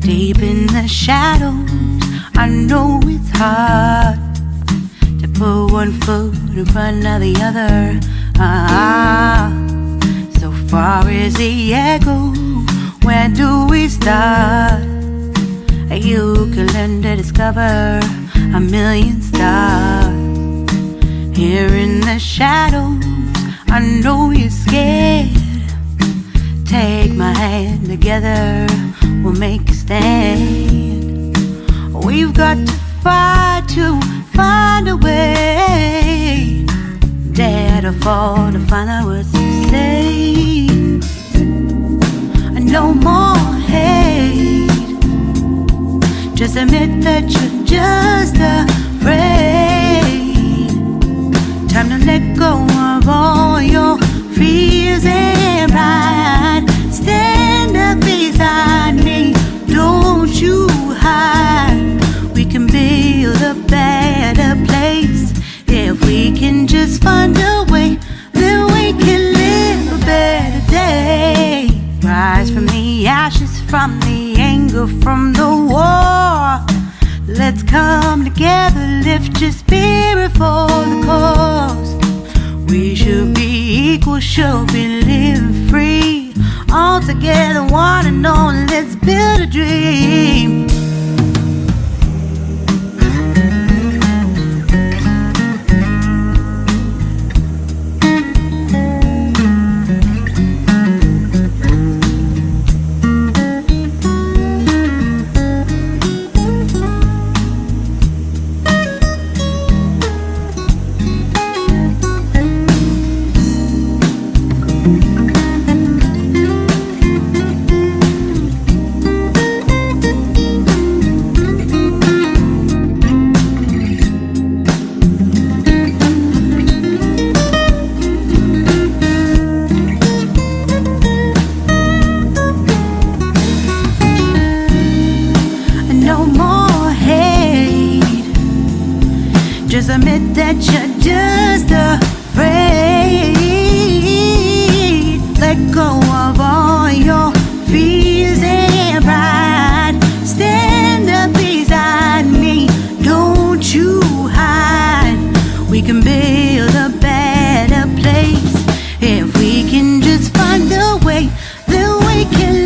Deep in the shadows, I know it's hard to put one foot in front of the other. So far as the echo, where do we start? You can learn to discover a million stars. Here in the shadows, I know you're scared. Take my hand, together we'll make a stand. We've got to fight to find a way. Dare to fall to find out what to say. No more hate. Just admit that you're just afraid. Time to let go of all your fears and pride. Stand up beside me, don't you hide. We can build a better place. If we can just find a way, then we can live a better day. Rise from the ashes, from the anger, from the war. Let's come together, lift your spirit for the cause. We should be equal, should be living free. All together, one and all, let's build a dream. Just admit that you're just afraid. Let go of all your fears and pride. Stand up beside me, don't you hide. We can build a better place. If we can just find a way, then we can